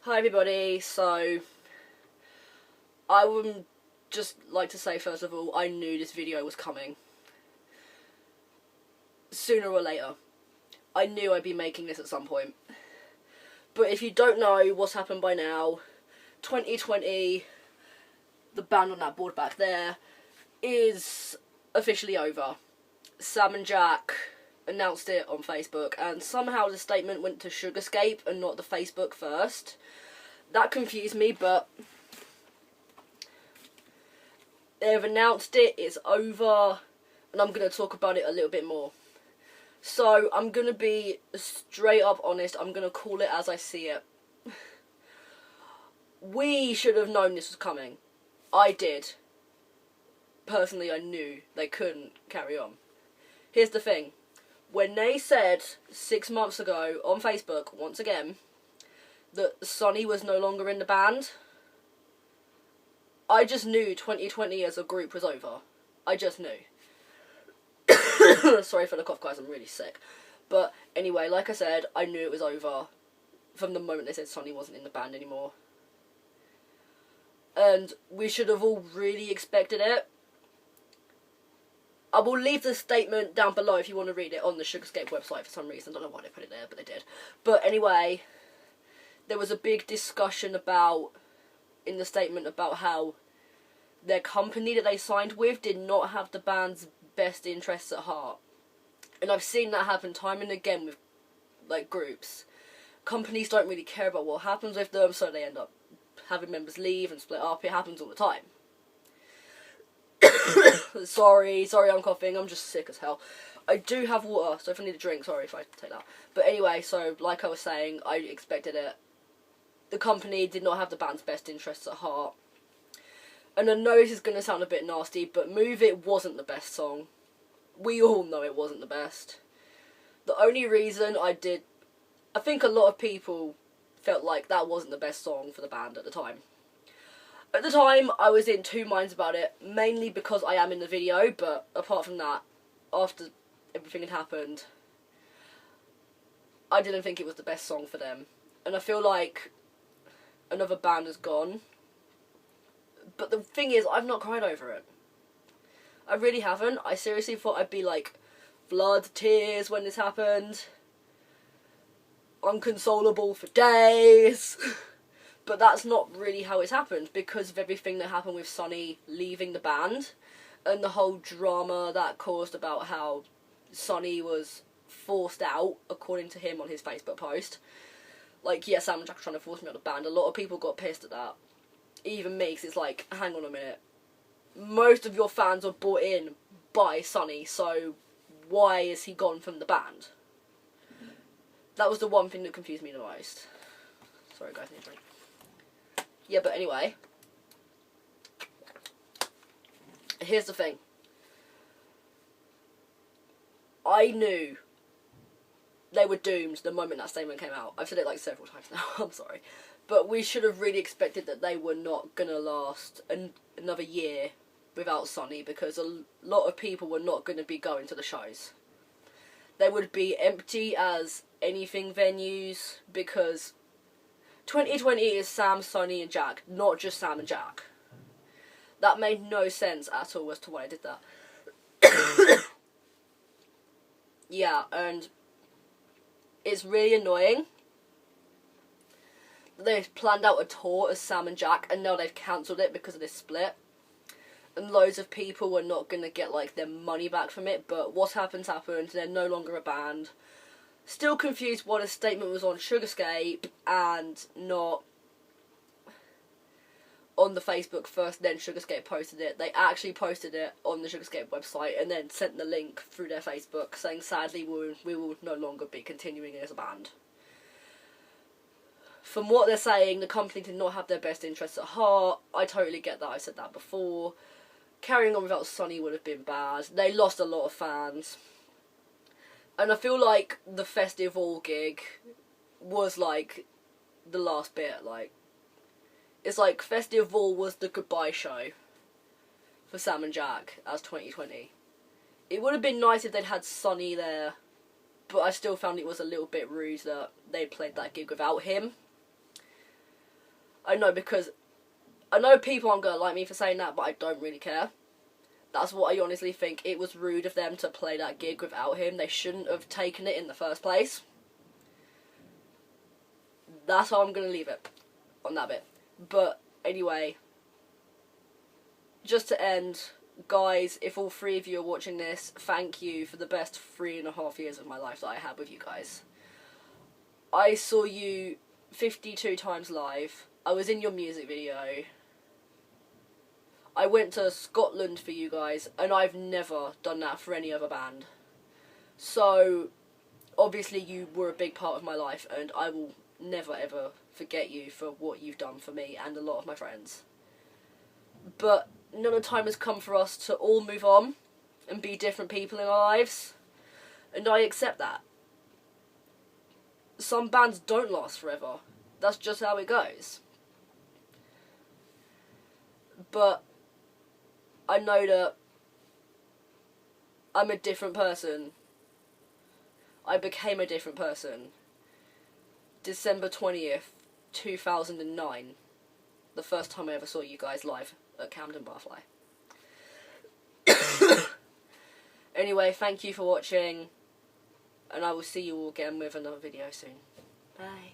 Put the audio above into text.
Hi everybody, so I would just like to say first of all, I knew this video was coming. Sooner or later. I knew I'd be making this at some point. But if you don't know what's happened by now, 2020, the band on that board back there, is officially over. Sam and Jack announced it on Facebook, and somehow the statement went to Heyitscatherinekpop and not the Facebook first. That confused me, but they've announced it, it's over, and I'm going to talk about it a little bit more. So, I'm going to be straight up honest, I'm going to call it as I see it. We should have known this was coming. I did. Personally, I knew they couldn't carry on. Here's the thing. When they said 6 months ago on Facebook, once again, that Sonny was no longer in the band, I just knew 2020 as a group was over. I just knew. Sorry for the cough, guys, I'm really sick. But anyway, like I said, I knew it was over from the moment they said Sonny wasn't in the band anymore. And we should have all really expected it. I will leave the statement down below if you want to read it on the Heyitscatherinekpop website for some reason. I don't know why they put it there, but they did. But anyway, there was a big discussion in the statement about how their company that they signed with did not have the band's best interests at heart. And I've seen that happen time and again with, groups. Companies don't really care about what happens with them, so they end up having members leave and split up. It happens all the time. Sorry, I'm coughing, I'm just sick as hell. I do have water, so if I need a drink, sorry if I take that. But anyway, so like I was saying, I expected it. The company did not have the band's best interests at heart. And I know this is going to sound a bit nasty, but Move It wasn't the best song. We all know it wasn't the best. The only reason I think a lot of people felt like that wasn't the best song for the band at the time. At the time, I was in two minds about it, mainly because I am in the video, but apart from that, after everything had happened, I didn't think it was the best song for them. And I feel like another band has gone. But the thing is, I've not cried over it. I really haven't. I seriously thought I'd be blood, tears when this happened. Unconsolable for days. But that's not really how it's happened, because of everything that happened with Sonny leaving the band, and the whole drama that caused about how Sonny was forced out, according to him on his Facebook post. Sam and Jack were trying to force me out of the band. A lot of people got pissed at that. Even me, 'cause it's hang on a minute. Most of your fans were brought in by Sonny, so why is he gone from the band? That was the one thing that confused me the most. Sorry guys, I need a drink. Yeah, but anyway, here's the thing. I knew they were doomed the moment that statement came out. I've said it several times now, I'm sorry. But we should have really expected that they were not going to last another year without Sonny, because a lot of people were not going to be going to the shows. They would be empty as anything venues, because 2020 is Sam, Sonny and Jack, not just Sam and Jack. That made no sense at all as to why I did that. Yeah, and it's really annoying that they've planned out a tour as Sam and Jack, and now they've cancelled it because of this split. And loads of people were not going to get their money back from it, but what happened, they're no longer a band. Still confused why the statement was on Heyitscatherinekpop and not on the Facebook first, then Heyitscatherinekpop posted it. They actually posted it on the Heyitscatherinekpop website and then sent the link through their Facebook saying, sadly, we will no longer be continuing as a band. From what they're saying, the company did not have their best interests at heart. I totally get that, I said that before. Carrying on without Sonny would have been bad. They lost a lot of fans. And I feel like the festival gig was the last bit. It's festival was the goodbye show for Sam and Jack as 2020. It would have been nice if they'd had Sonny there, but I still found it was a little bit rude that they played that gig without him. I know, because I know people aren't going to like me for saying that, but I don't really care. That's what I honestly think. It was rude of them to play that gig without him. They shouldn't have taken it in the first place. That's how I'm going to leave it on that bit. But anyway, just to end, guys, if all 3 of you are watching this, thank you for the best 3.5 years of my life that I had with you guys. I saw you 52 times live. I was in your music video. I went to Scotland for you guys, and I've never done that for any other band. So, obviously you were a big part of my life, and I will never ever forget you for what you've done for me and a lot of my friends. But now the time has come for us to all move on and be different people in our lives, and I accept that. Some bands don't last forever. That's just how it goes. But I know that I'm a different person. I became a different person. December 20th, 2009. The first time I ever saw you guys live at Camden Barfly. Anyway, thank you for watching, and I will see you all again with another video soon. Bye.